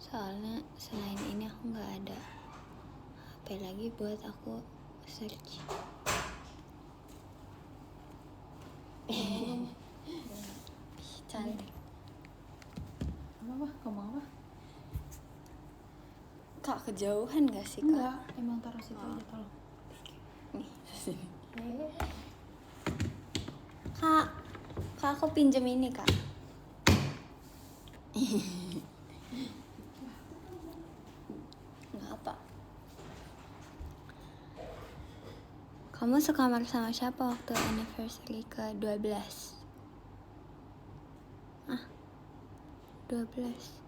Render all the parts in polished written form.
Soalnya selain ini aku nggak ada HP lagi buat aku search. Cantik. Apa? Kamu apa? Kak, kejauhan gak sih, Kak? Enggak, emang taruh situ aja tolong. Nih, sini. Kak, aku pinjem ini, Kak. Nggak apa. Kamu sekamar sama siapa waktu anniversary ke-12? 12.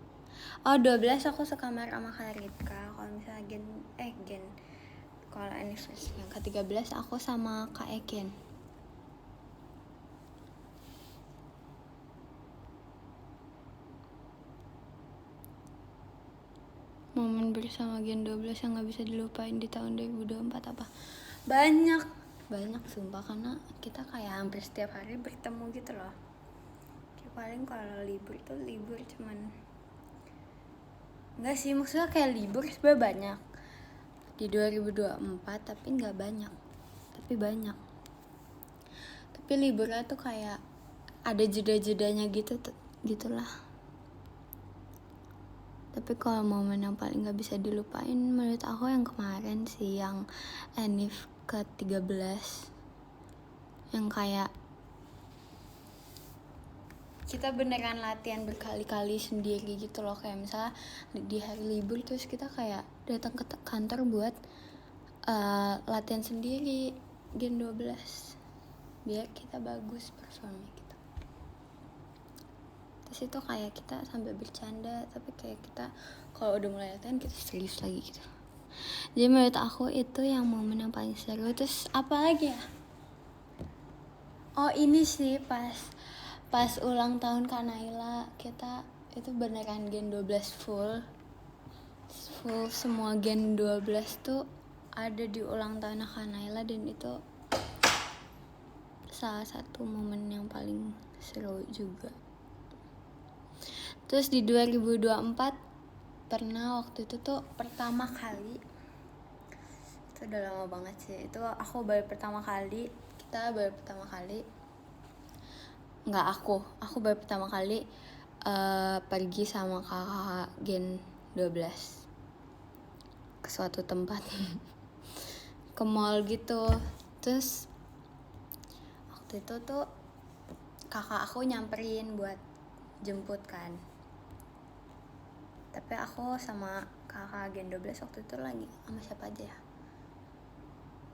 Oh, 12 aku sekamar sama Kak Ripka. Kalau misalnya gen kalau anniversary yang ke-13 aku sama Kak Eken. Momen bersama Gen 12 yang gak bisa dilupain di tahun 2024 apa? Banyak sumpah, karena kita kayak hampir setiap hari bertemu gitu loh. Kayak paling kalau libur cuman enggak sih, maksudnya kayak libur sebenarnya banyak di 2024 tapi nggak banyak, tapi banyak. Tapi liburnya tuh kayak ada jeda-jedanya gitulah. Tapi kalau momen yang paling gak bisa dilupain menurut aku yang kemarin sih, yang Anif ke-13, yang kayak kita beneran latihan berkali-kali sendiri gitu loh. Kayak misalnya di hari libur terus kita kayak datang ke kantor buat latihan sendiri Gen 12 biar kita bagus performnya gitu. Terus itu kayak kita sambil bercanda, tapi kayak kita kalau udah mulai latihan kita serius lagi gitu. Jadi menurut aku itu yang momen yang paling seru. Terus apa lagi ya? Oh, ini sih pas ulang tahun Kak Naila, kita itu beneran Gen 12 full semua Gen 12 tuh ada di ulang tahun Kak Naila, dan itu salah satu momen yang paling seru juga. Terus di 2024 pernah waktu itu tuh pertama kali, itu udah lama banget sih, itu aku baru pertama kali pergi sama kakak Gen 12 ke suatu tempat ke mall gitu. Terus waktu itu tuh kakak aku nyamperin buat jemput kan, tapi aku sama kakak Gen 12 waktu itu lagi sama siapa aja ya,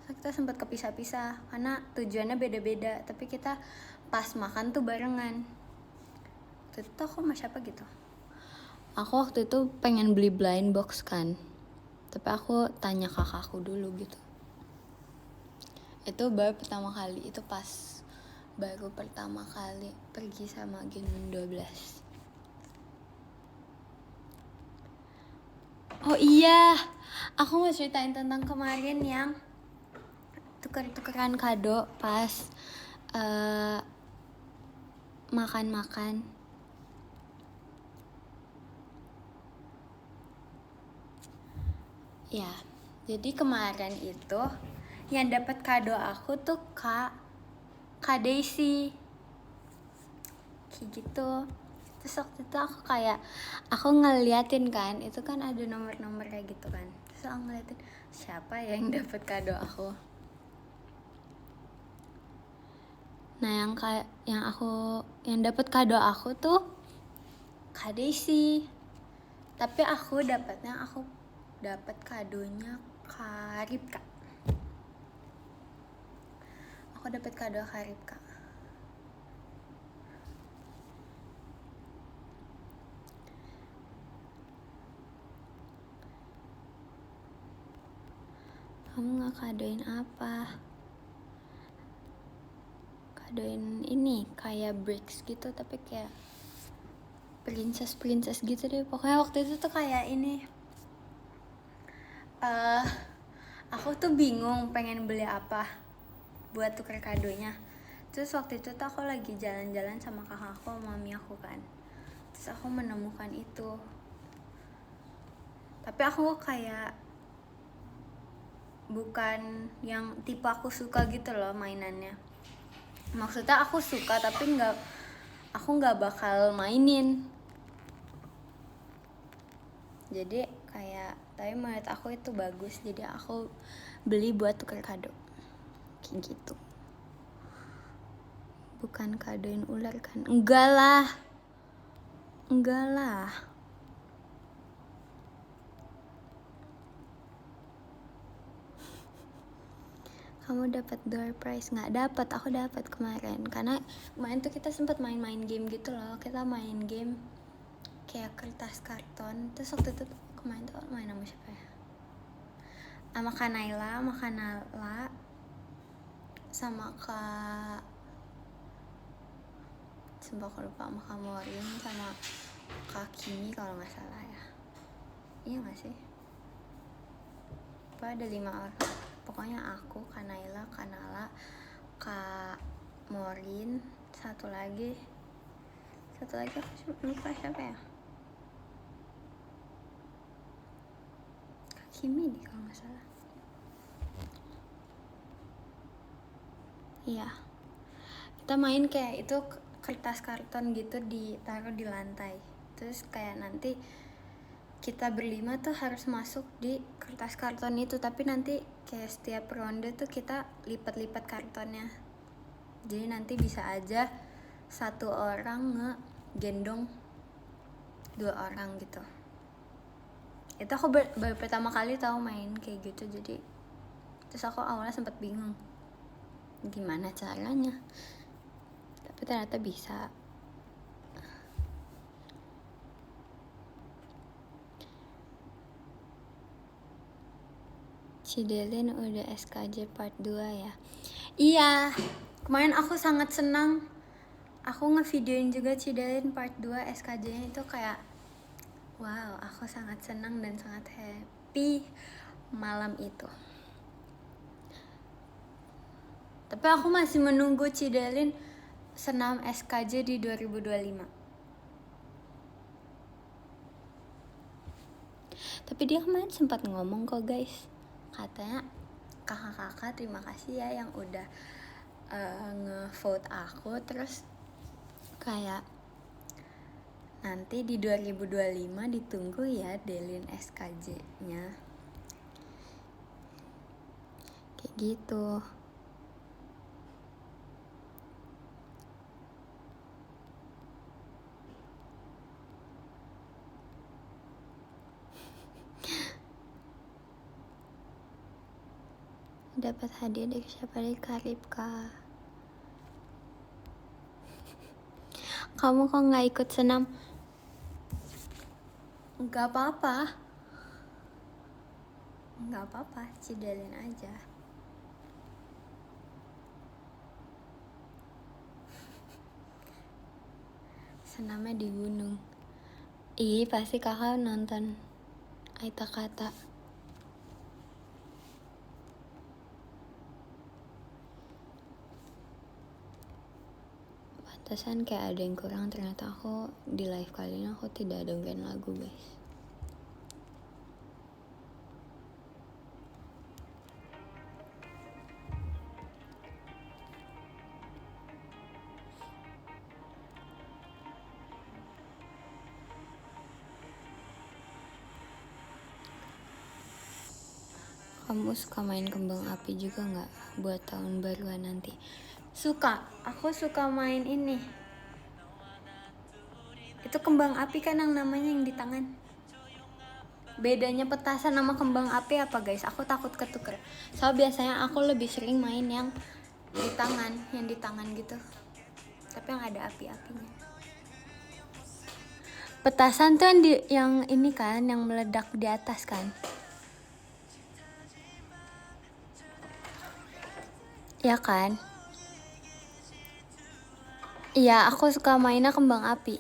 so, kita sempat kepisah-pisah karena tujuannya beda-beda, tapi kita pas makan tuh barengan. Waktu itu aku sama siapa gitu, aku waktu itu pengen beli blind box kan, tapi aku tanya kakakku dulu gitu. Itu baru pertama kali pergi sama Gen 12. Oh iya, aku mau ceritain tentang kemarin yang tuker-tukeran kado pas makan-makan. Ya, jadi kemarin itu yang dapat kado aku tuh Kak Daisy, kayak gitu. Terus waktu itu aku ngeliatin kan, itu kan ada nomor-nomor kayak gitu kan. Terus aku ngeliatin siapa yang dapat kado aku. Nah, yang dapat kado aku tuh Kak Daisy. Tapi aku dapat kadonya Kak Ripka. Aku dapat kado Kak Ripka. Kamu ngekadoin apa? Kadoin ini kayak bricks gitu, tapi kayak princess gitu deh. Pokoknya waktu itu tuh kayak ini. Aku tuh bingung pengen beli apa buat tuker kadonya. Terus waktu itu tuh aku lagi jalan-jalan sama kakakku sama mami aku kan. Terus aku menemukan itu. Tapi aku kayak bukan yang tipe aku suka gitu loh mainannya. Maksudnya aku suka tapi aku nggak bakal mainin. Jadi kayak, tapi menurut aku itu bagus, jadi aku beli buat tuker kado kayak gitu. Bukan kadoin ular kan? Enggak lah. Kamu dapat door prize? Nggak dapat, aku dapat kemarin. Karena kemarin tuh kita sempat main-main game gitu loh. Kita main game kayak kertas karton. Terus waktu itu kemarin tuh main sama siapa ya? Sama Kanaila, sama Kak, sumpah aku lupa, sama Kak Morin, sama Kak Kimi kalau nggak salah ya. Iya nggak sih? Pokoknya ada 5 orang. Pokoknya aku, Kanaila, Kanala, Kak Morin, satu lagi aku lupa siapa ya. Kak Kimi nih kalau nggak salah. Iya, kita main kayak itu kertas karton gitu ditaruh di lantai. Terus kayak nanti kita berlima tuh harus masuk di kertas karton itu. Tapi nanti kayak setiap ronde tuh kita lipat-lipat kartonnya. Jadi nanti bisa aja satu orang ngegendong 2 orang gitu. Itu aku baru pertama kali tahu main kayak gitu. Jadi terus aku awalnya sempat bingung gimana caranya, tapi ternyata bisa. Cidelin udah SKJ part 2 ya? Iya, kemarin aku sangat senang. Aku ngevideoin juga Cidelin part 2 SKJ-nya. Itu kayak wow, aku sangat senang dan sangat happy malam itu. Tapi aku masih menunggu Cidelin senam SKJ di 2025. Tapi dia kemarin sempat ngomong kok guys, katanya kakak-kakak terima kasih ya yang udah nge-vote aku. Terus kayak nanti di 2025 ditunggu ya Delin SKJ-nya kayak gitu. Dapat hadiah dari siapa? Dari Karib kak. Kamu kok nggak ikut senam? Nggak apa-apa, Cidelin aja. Senamnya di gunung. Ih, pasti kakak nonton Aita Kata. Pantesan kayak ada yang kurang. Ternyata aku di live kali ini aku tidak ada band lagu guys. Kamu suka main kembang api juga nggak buat tahun baruan nanti? Suka, aku suka main ini. Itu kembang api kan yang namanya yang di tangan. Bedanya petasan sama kembang api apa guys? Aku takut ketuker. Soalnya biasanya aku lebih sering main yang di tangan gitu. Tapi yang ada api-apinya. Petasan tuh yang ini kan, yang meledak di atas kan? Ya kan? Iya, aku suka mainnya kembang api.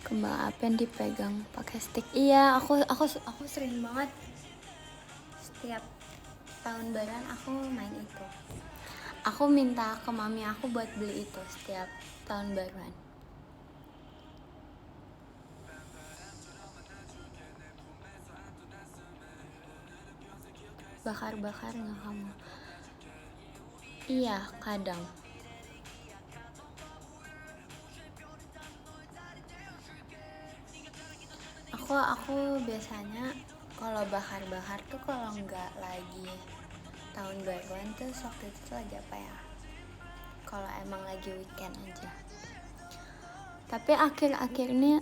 Kembang api yang dipegang pakai stick. Iya, aku sering banget. Setiap tahun baruan aku main itu. Aku minta ke mami aku buat beli itu setiap tahun baruan. Bakar-bakar nggak kamu? Iya, kadang. Aku biasanya kalau bakar-bakar tuh kalau nggak lagi tahun baruan tuh waktu itu tuh lagi apa ya? Kalau emang lagi weekend aja. Tapi akhir-akhir ini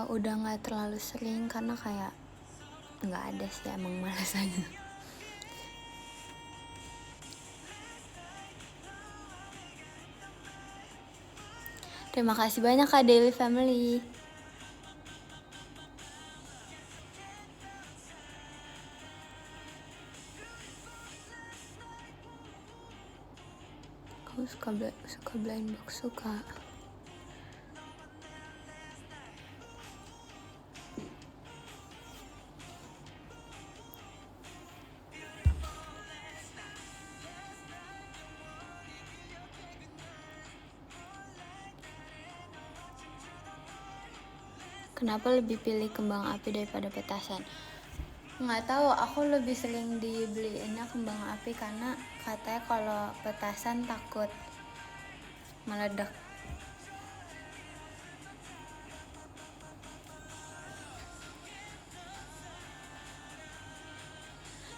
udah nggak terlalu sering karena kayak nggak ada sih, emang malas aja. Terima kasih banyak Kak Daily Family. Kamu suka blind box? Suka. Kenapa lebih pilih kembang api daripada petasan? Nggak tahu, aku lebih sering dibeliinnya kembang api karena katanya kalau petasan takut meledak.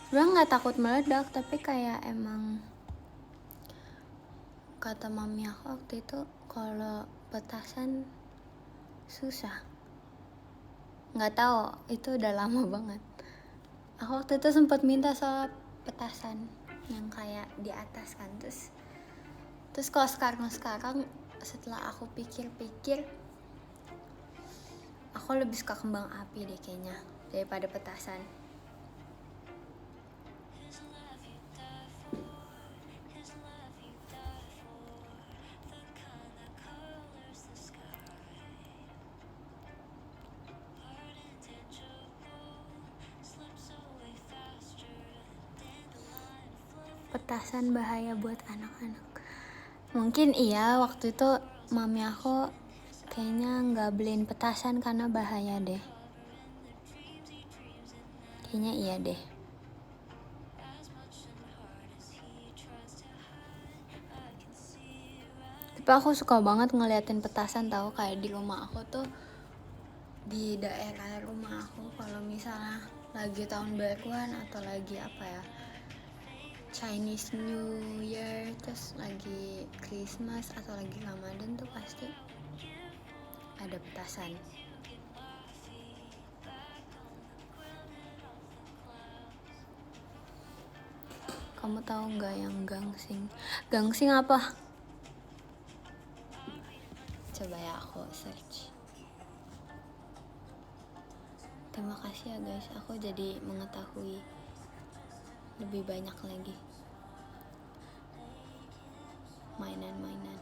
Sebenarnya nggak takut meledak, tapi kayak emang kata mami aku waktu itu kalau petasan susah. Nggak tahu, itu udah lama banget. Aku waktu itu sempat minta soal petasan yang kayak di atas kan, terus kalau sekarang setelah aku pikir-pikir, aku lebih suka kembang api deh kayaknya daripada petasan. Petasan bahaya buat anak-anak. Mungkin iya, waktu itu mami aku kayaknya nggak beliin petasan karena bahaya deh. Kayaknya iya deh. Tapi aku suka banget ngeliatin petasan, tahu kayak di rumah aku tuh, di daerah rumah aku kalau misalnya lagi tahun baruan atau lagi apa ya, Chinese New Year, terus lagi Christmas atau lagi Ramadan tuh pasti ada petasan. Kamu tahu nggak yang gangsing? Gangsing apa? Coba ya aku search. Terima kasih ya guys, aku jadi mengetahui lebih banyak lagi mainan-mainan.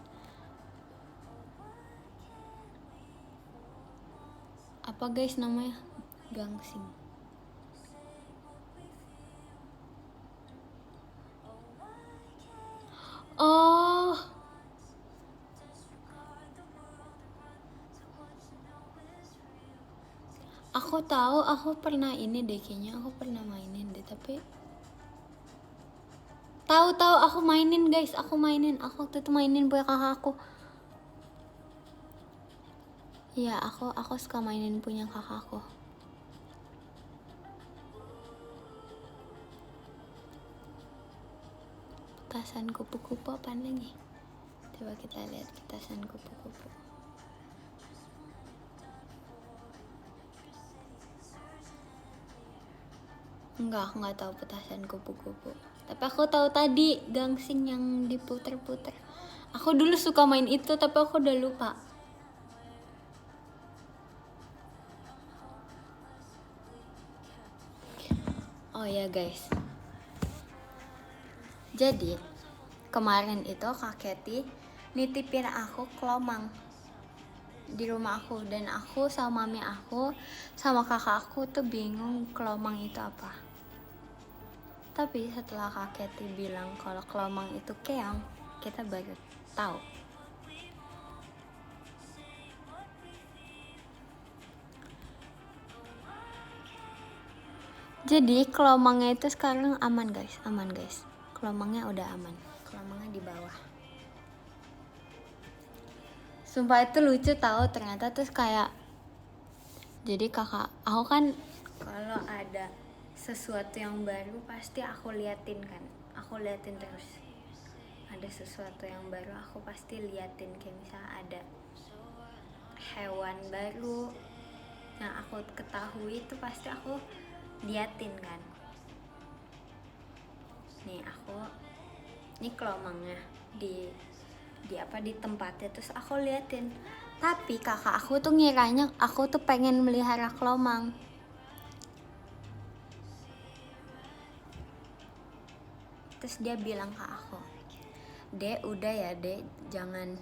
Apa guys namanya? Gangsing. Oh, aku tahu, aku pernah ini deh kayaknya, aku pernah mainin deh, tapi tahu aku mainin guys, aku waktu itu mainin punya kakakku. Iya, aku suka mainin punya kakakku. Petasan kupu-kupu apaan lagi? Coba kita lihat petasan kupu-kupu. Enggak, aku nggak tahu petasan kupu-kupu. Tapi aku tahu tadi gangsing yang diputer-puter. Aku dulu suka main itu, tapi aku udah lupa. Oh ya guys. Jadi kemarin itu Kak Kety nitipin aku kelomang di rumah aku, dan aku sama mami aku sama kakak aku tuh bingung kelomang itu apa. Tapi setelah Kak Kety bilang kalau kelomang itu keong, kita baru tahu. Jadi kelomangnya itu sekarang aman guys. Kelomangnya udah aman. Kelomangnya di bawah. Sumpah itu lucu tahu, ternyata terus kayak, jadi aku kan kalau ada sesuatu yang baru pasti aku liatin kan. Aku liatin terus. Ada sesuatu yang baru aku pasti liatin, kayak misalnya ada hewan baru yang aku ketahui itu pasti aku liatin kan. Ini kelomangnya di tempatnya, terus aku liatin. Tapi kakak aku tuh ngiranya aku tuh pengen melihara kelomang. Terus dia bilang ke aku, "Dek, udah ya Dek, jangan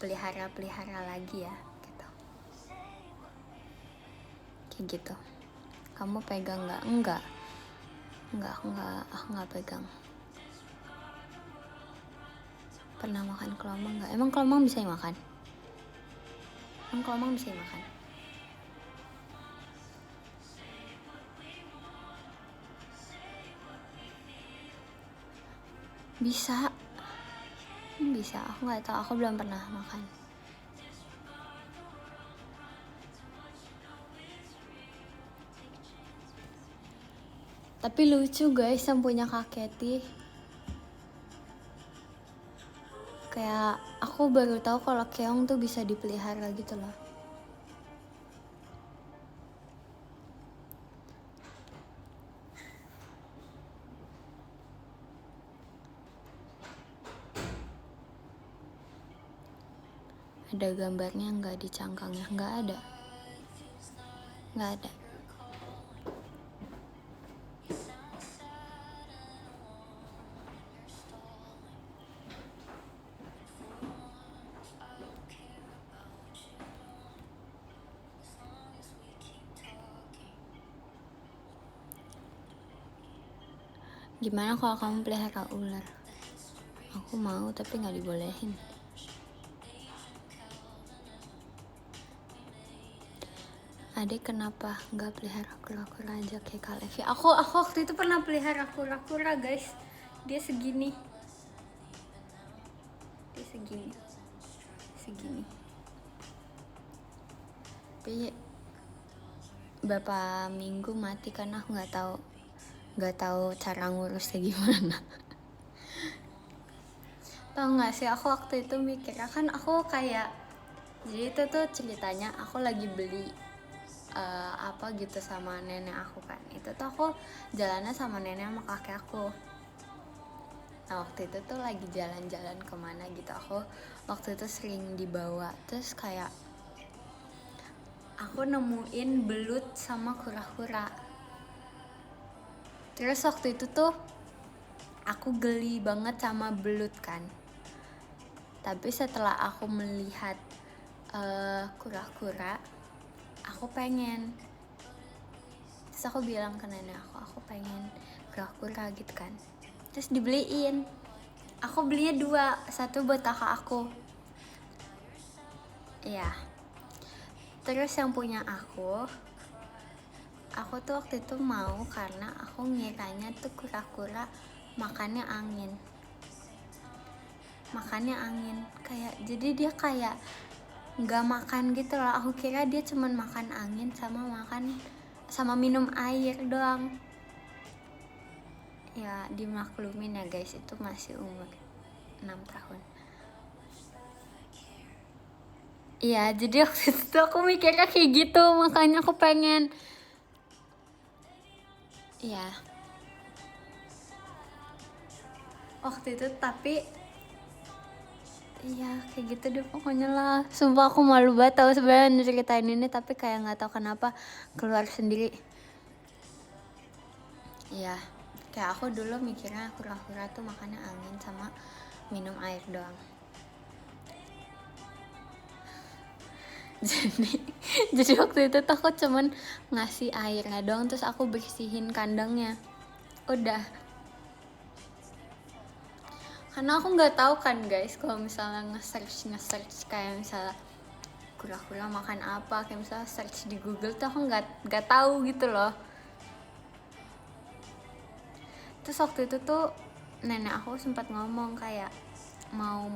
pelihara lagi ya," gitu. Kayak gitu. "Kamu pegang nggak?" Enggak, aku nggak pegang. Pernah makan kelomang nggak? Emang kelomang bisa dimakan? Bisa. Aku nggak tahu, aku belum pernah makan. Tapi lucu guys yang punya Kak Kety. Kayak aku baru tahu kalau keong tuh bisa dipelihara gitu loh. Ada gambarnya nggak di cangkangnya? Nggak ada. Gimana kalau kamu pelihara ular? Aku mau tapi nggak dibolehin. Adik kenapa nggak pelihara kura-kura aja kayak Kak Levi? Aku waktu itu pernah pelihara kura-kura guys. Dia segini. Tapi beberapa minggu mati karena aku nggak tahu cara ngurusnya gimana. Tau nggak sih, aku waktu itu mikirnya kan aku kayak, jadi itu tuh ceritanya aku lagi beli apa gitu sama nenek aku kan. Itu tuh aku jalannya sama nenek sama kakek aku. Nah waktu itu tuh lagi jalan-jalan kemana gitu, aku waktu itu sering dibawa. Terus kayak aku nemuin belut sama kura-kura. Terus waktu itu tuh aku geli banget sama belut kan. Tapi setelah aku melihat kura-kura, aku pengen. Terus aku bilang ke nenek aku pengen kura-kura gitu kan. Terus dibeliin. Aku belinya 2, 1 buat kakak aku. Iya. Terus yang punya aku tuh waktu itu mau karena aku ngiranya tuh kura-kura makannya angin. Kayak, jadi dia kayak nggak makan gitu loh. Aku kira dia cuman makan angin sama minum air doang. Ya dimaklumin ya guys, itu masih umur 6 tahun. Iya, jadi waktu itu aku mikirnya kayak gitu, makanya aku pengen. Iya. Waktu itu tapi iya kayak gitu deh pokoknya lah. Sumpah aku malu banget tau sebenarnya ceritain ini, tapi kayak nggak tahu kenapa keluar sendiri. Iya, kayak aku dulu mikirnya kura-kura tuh makannya angin sama minum air doang. Jadi waktu itu tuh aku cuman ngasih airnya doang, terus aku bersihin kandangnya. Udah. Karena aku nggak tahu kan guys, kalau misalnya nge-search kayak misalnya kura-kura makan apa, kayak misalnya search di Google tuh aku nggak tahu gitu loh. Terus waktu itu tuh nenek aku sempat ngomong kayak mau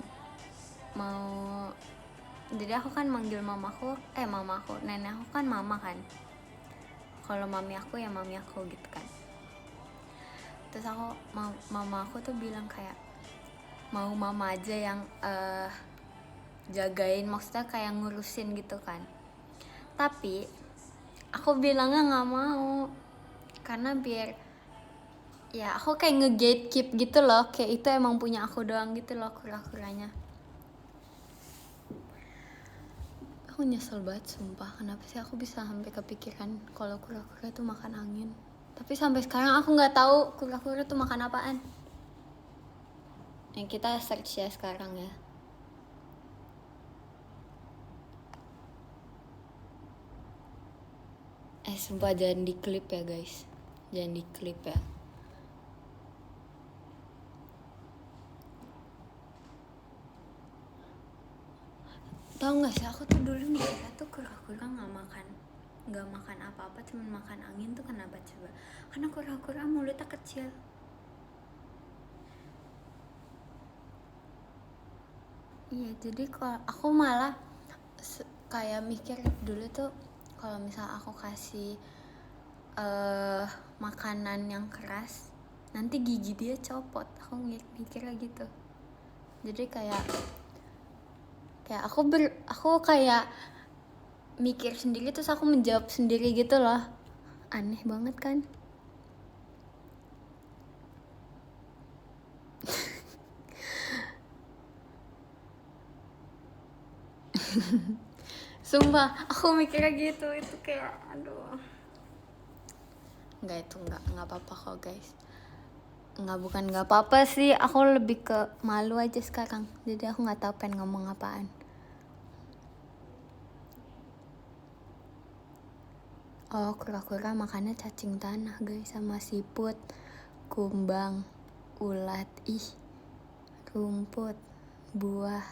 jadi aku kan manggil mamaku, nenek aku kan mama kan, kalau mami aku ya mami aku gitu kan. Terus aku mama aku tuh bilang kayak mau mama aja yang jagain, maksudnya kayak ngurusin gitu kan. Tapi aku bilangnya nggak mau, karena biar ya aku kayak nge-gatekeep gitu loh, kayak itu emang punya aku doang gitu loh kura-kuranya. Aku nyesel banget sumpah, kenapa sih aku bisa sampai kepikiran kalau kura-kura tuh makan angin. Tapi sampai sekarang aku nggak tahu kura-kura tuh makan apaan. Yang kita search ya sekarang ya. Sumpah jangan diklip ya guys, jangan diklip ya. Tahu nggak sih, aku tuh dulu mikirnya tuh kura-kura nggak makan apa-apa, cuma makan angin tuh. Kenapa coba? Karena kura-kura mulutnya kecil. Iya, jadi kalau aku malah kayak mikir dulu tuh kalau misal aku kasih makanan yang keras, nanti gigi dia copot. Aku mikirnya gitu. Jadi kayak aku kayak mikir sendiri terus aku menjawab sendiri gitu loh. Aneh banget kan? Sumpah aku mikirnya gitu, itu kayak aduh. Nggak apa-apa kok guys. Bukan nggak apa-apa sih, aku lebih ke malu aja sekarang. Jadi aku nggak tahu pengen ngomong apaan. Oh, kura-kura makannya cacing tanah guys, sama siput, kumbang, ulat, rumput, buah,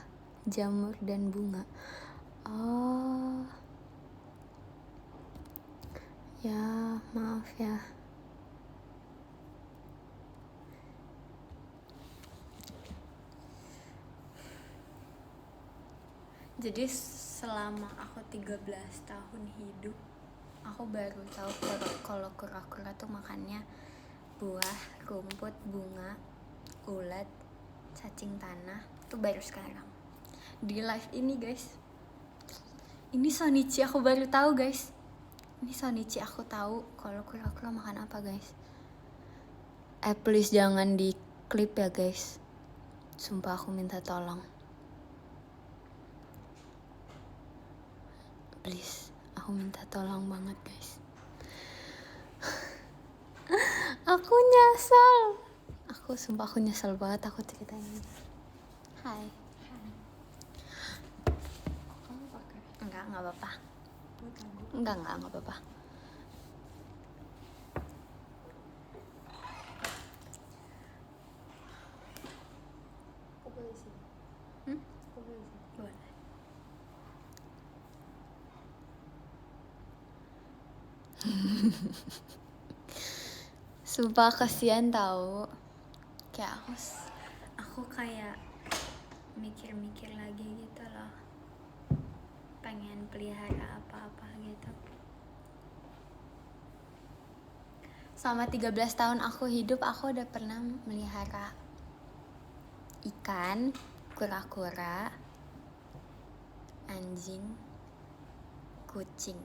jamur, dan bunga. Oh, ya maaf ya. Jadi selama aku 13 tahun hidup, aku baru tahu kalau kura-kura tuh makannya buah, rumput, bunga, ulat, cacing tanah. Itu baru sekarang di live ini guys. Ini Sonichi aku baru tahu guys. Ini Sonichi aku tahu kalau kura-kura makan apa guys. Please jangan di klip ya guys. Sumpah aku minta tolong. Please, aku minta tolong banget guys. Aku nyesel. Sumpah aku nyesel banget aku ceritain ini. Hai. Kamu pakai? Enggak apa-apa. Enggak apa-apa. Aku boleh sih. Aku boleh sih. Boleh. Sumpah kasihan tahu. Kayak aku kayak mikir-mikir lagi gitu loh. Pengen pelihara apa-apa gitu. Selama 13 tahun aku hidup, aku udah pernah melihara ikan, kura-kura, anjing, kucing.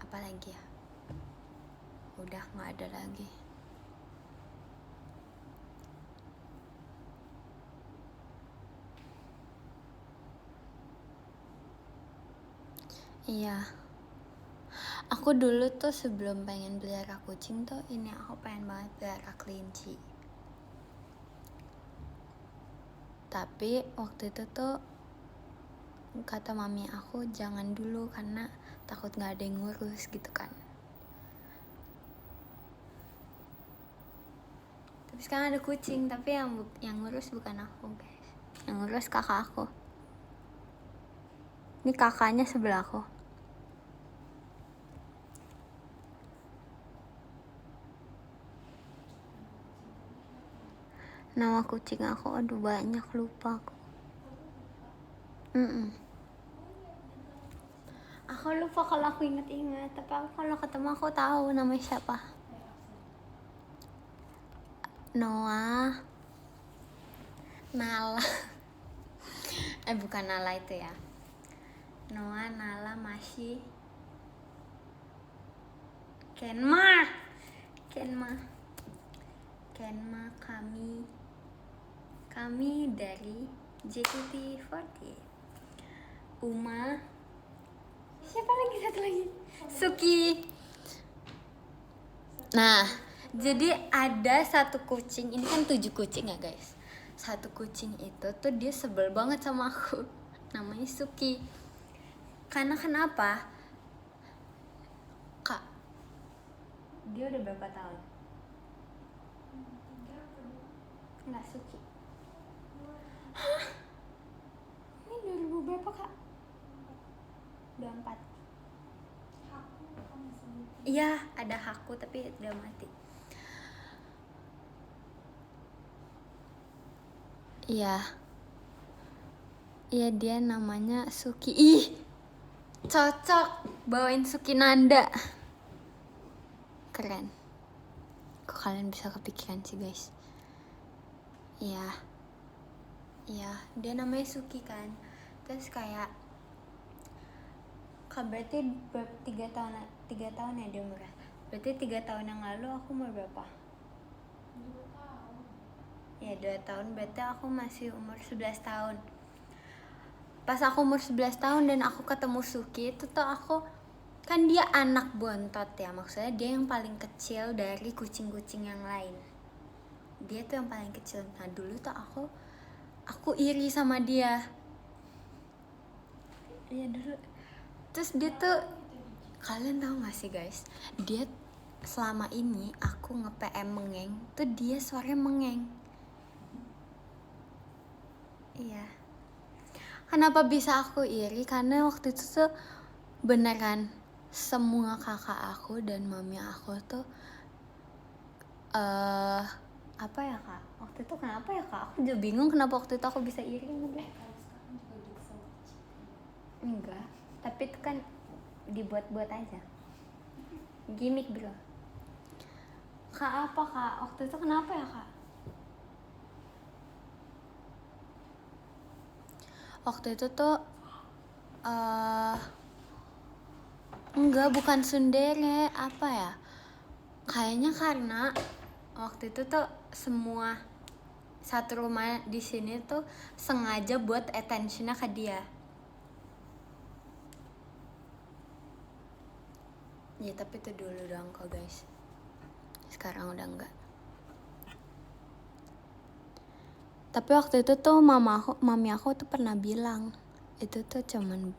Apa lagi ya? Udah nggak ada lagi. Iya. Aku dulu tuh sebelum pengen pelihara kucing tuh aku pengen banget pelihara kelinci. Tapi waktu itu tuh kata mami aku jangan dulu karena takut nggak ada yang ngurus gitu kan. sekarang ada kucing, tapi yang ngurus bukan aku guys, yang ngurus kakak aku. Ini kakaknya sebelah aku. Nama kucing aku aduh banyak, lupa aku. Aku lupa kalau aku inget-inget, tapi aku kalau ketemu aku tahu namanya siapa. Noah, Nala. Bukan Nala itu ya. Noah, Nala, Masih, Kenma, kami dari JKT48. Uma, siapa lagi satu lagi? Suki. Nah, jadi ada satu kucing, ini kan 7 kucing ya guys. Satu kucing itu tuh dia sebel banget sama aku. Namanya Suki. Karena kenapa? Kak, dia udah berapa tahun? Enggak, Suki. Hah? Ini 2000 berapa kak? 24. Iya, ada Haku tapi udah mati. Iya, dia namanya Suki. Ih, cocok bawain Suki Nanda. Keren. Kok kalian bisa kepikiran sih guys? Iya, dia namanya Suki kan. Terus kayak berarti 3 tahun ya dia umurnya. Berarti 3 tahun yang lalu aku umur berapa? 2 tahun. Ya 2 tahun, berarti aku masih umur 11 tahun. Pas aku umur 11 tahun dan aku ketemu Suki, itu tuh aku, kan dia anak bontot ya, maksudnya dia yang paling kecil dari kucing-kucing yang lain. Dia tuh yang paling kecil. Nah dulu tuh aku iri sama dia. Iya dulu. Terus dia tuh, kalian tahu gak sih guys, dia selama ini aku nge-PM mengeng tuh dia suaranya mengeng. Iya. Kenapa bisa aku iri? Karena waktu itu tuh beneran semua kakak aku dan mami aku tuh apa ya kak? Waktu itu kenapa ya kak? Aku juga bingung kenapa waktu itu aku bisa iri sama dia. Enggak, tapi itu kan dibuat-buat aja, gimmick bro. Kak apa kak? Waktu itu kenapa ya kak? Waktu itu tuh enggak, bukan tsundere, apa ya? Kayaknya karena waktu itu tuh semua satu rumah di sini tuh sengaja buat attentionnya ke dia. Ya tapi itu dulu doang kok guys. Sekarang udah enggak. Tapi waktu itu tuh mami aku tuh pernah bilang itu tuh cuman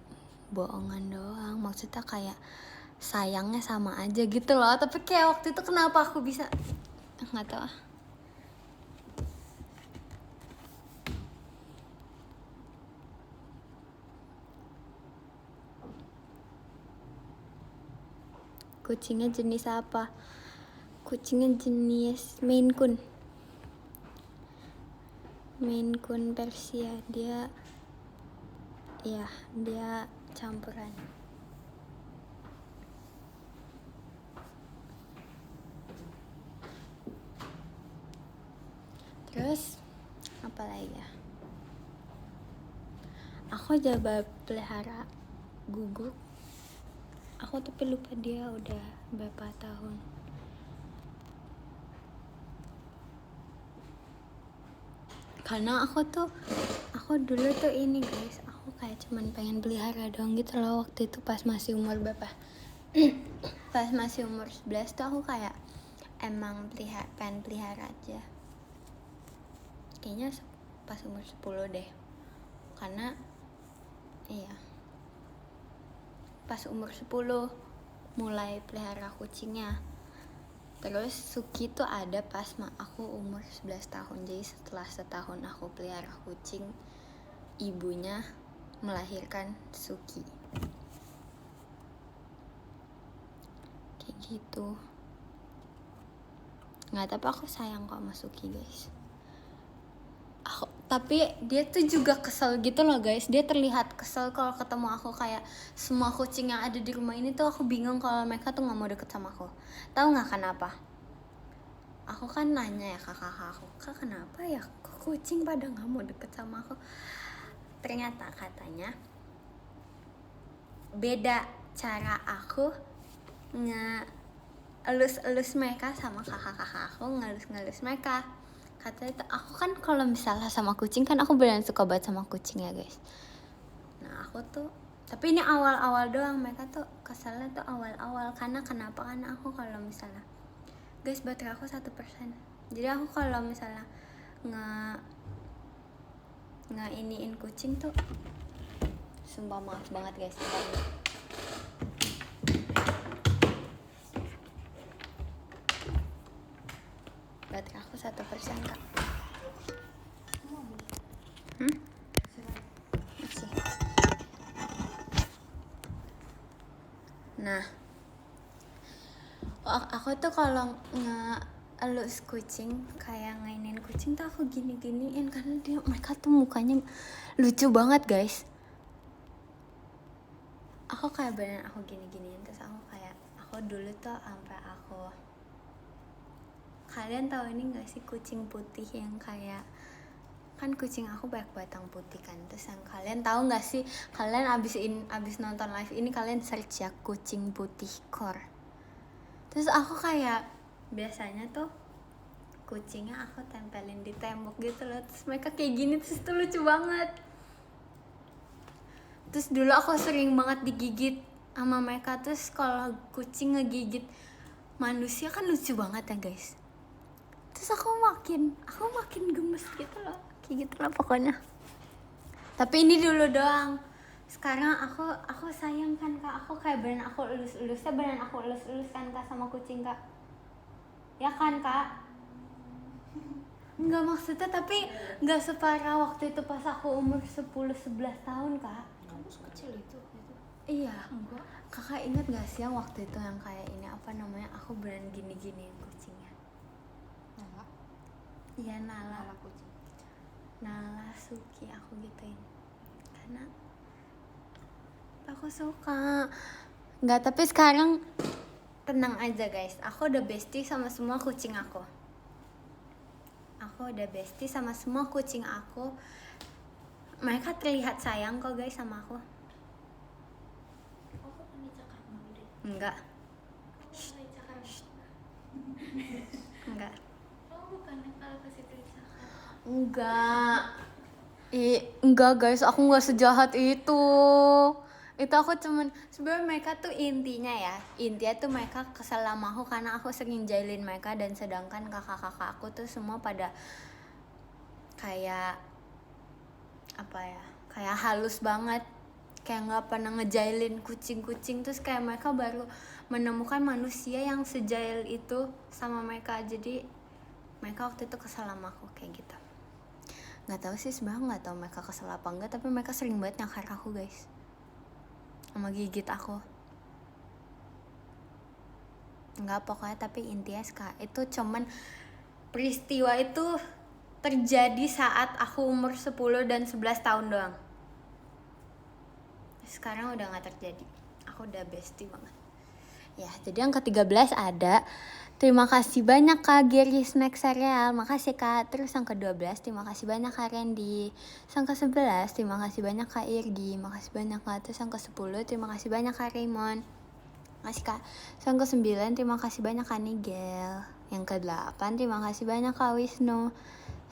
bohongan doang. Maksudnya kayak sayangnya sama aja gitu loh. Tapi kayak waktu itu kenapa aku bisa nggak tahu. Kucingnya jenis apa? Kucingnya jenis Maine Coon. Maine Coon Persia. Dia campuran. Terus apa lagi ya? Aku coba pelihara guguk. Aku tapi lupa dia udah berapa tahun. Karena aku dulu tuh ini guys, aku kayak cuman pengen pelihara doang gitu loh waktu itu pas masih umur berapa? Pas masih umur 11 tuh aku kayak emang pengen pelihara aja. Kayaknya pas umur 10 deh. Karena iya. Pas umur 10 mulai pelihara kucingnya. Terus Suki tuh ada pas aku umur 11 tahun. Jadi setelah setahun aku pelihara kucing, ibunya melahirkan Suki. Kayak gitu. Nggak, tapi aku sayang kok sama Suki guys. Tapi dia tuh juga kesel gitu loh guys. Dia terlihat kesel kalau ketemu aku. Kayak semua kucing yang ada di rumah ini tuh aku bingung kalau mereka tuh nggak mau deket sama aku. Tahu nggak kenapa? Aku kan nanya ya ke kakak aku, kak kenapa ya kok kucing pada nggak mau deket sama aku? Ternyata katanya beda cara aku ngelus-elus mereka sama kakak-kakak aku ngelus-ngelus mereka. Katanya itu aku kan kalau misalnya sama kucing kan aku beneran suka banget sama kucing ya guys. Nah aku tuh, tapi ini awal-awal doang, mereka tuh keselnya tuh awal-awal. Karena kenapa? Karena aku kalau misalnya guys, baterai aku 1%. Jadi aku kalau misalnya iniin kucing tuh, sumpah maaf banget guys. Baterai aku 1% kak. Masih. Nah, aku tuh kalau ngelus kucing, kayak ngainin kucing tuh aku gini-giniin karena mereka tuh mukanya lucu banget guys. Aku kayak beneran aku gini-giniin, terus aku dulu tuh sampai kalian tahu ini nggak sih kucing putih yang kayak, kan kucing aku banyak batang putih kan. Terus yang kalian tahu nggak sih, kalian abis nonton live ini kalian search ya kucing putih core. Terus aku kayak biasanya tuh kucingnya aku tempelin di tembok gitu loh, terus mereka kayak gini, terus itu lucu banget. Terus dulu aku sering banget digigit sama mereka. Terus kalau kucing ngegigit manusia kan lucu banget ya guys. Terus aku makin gemes gitu loh, kayak gitu lah pokoknya. Tapi ini dulu doang. Sekarang aku sayang kan kak, aku kayak beneran aku elus-elusnya, beneran aku elus-elus kan kak sama kucing kak. Ya kan kak? Enggak maksudnya, tapi enggak separah waktu itu pas aku umur 10-11 tahun kak. Kamu sekecil itu? Iya. Enggak. Kakak ingat gak sih yang waktu itu yang kayak ini apa namanya, aku beneran gini-giniin kucingnya? Nala? Iya Nala. Nala kucing. Nala Suki aku gituin karena aku suka. Nggak, tapi sekarang tenang aja guys, aku udah bestie sama semua kucing aku. Mereka terlihat sayang kok guys sama aku. Oh, bukan di Jakarta deh. Enggak. Oh, di Jakarta. Enggak. Oh, bukan kalau ke situ di Jakarta. Enggak guys, aku nggak sejahat itu. Itu aku cuman, sebenarnya mereka tuh intinya tuh mereka kesel sama aku karena aku sering jailin mereka. Dan sedangkan kakak-kakak aku tuh semua pada kayak apa ya, kayak halus banget, kayak nggak pernah ngejailin kucing-kucing. Terus kayak mereka baru menemukan manusia yang sejail itu sama mereka. Jadi mereka waktu itu kesel sama aku kayak gitu. Nggak tahu sih sebenarnya, nggak tahu mereka kesel apa enggak, tapi mereka sering banget nyakar aku guys, sama gigit aku. Nggak, pokoknya tapi intinya itu cuman peristiwa itu terjadi saat aku umur 10 dan 11 tahun doang. Sekarang udah nggak terjadi, aku udah bestie banget ya. Jadi yang ke-13 ada, terima kasih banyak Kak Gary Snack Cereal, makasih Kak. Terus yang ke-12, terima kasih banyak Kak Randy. Yang ke-11, terima kasih banyak Kak Irgi, makasih banyak Kak. Terus yang ke-10, terima kasih banyak Kak Raymond, makasih Kak. Yang ke-9, terima kasih banyak Kak Nigel. Yang ke-8, terima kasih banyak Kak Wisnu.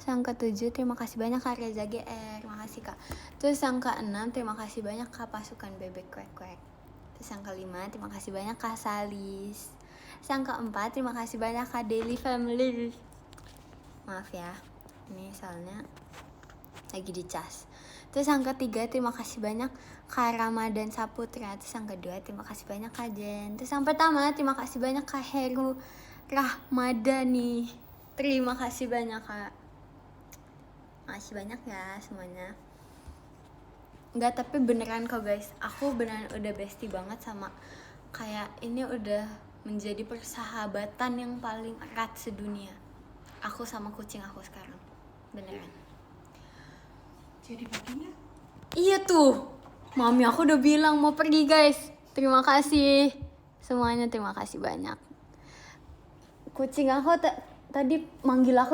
Yang ke-7, terima kasih banyak Kak Reza GR, makasih Kak. Terus yang ke-6, terima kasih banyak Kak Pasukan Bebek Kwek Kwek. Terus yang ke-5, terima kasih banyak Kak Salis. Yang ke-4, terima kasih banyak Kak Daily Family. Maaf ya, ini soalnya lagi dicas. Terus yang ke-3, terima kasih banyak Kak Ramadan Saputra. Terus yang ke-2, terima kasih banyak Kak Jen. Terus yang pertama, terima kasih banyak Kak Heru Rahmada nih. Terima kasih banyak Kak. Makasih banyak ya semuanya. Enggak, tapi beneran kok guys, aku beneran udah bestie banget sama, kayak ini udah menjadi persahabatan yang paling erat sedunia. Aku sama kucing aku sekarang, beneran. Jadi baginya? Iya tuh, mami aku udah bilang mau pergi guys. Terima kasih semuanya, terima kasih banyak. Kucing aku tadi manggil aku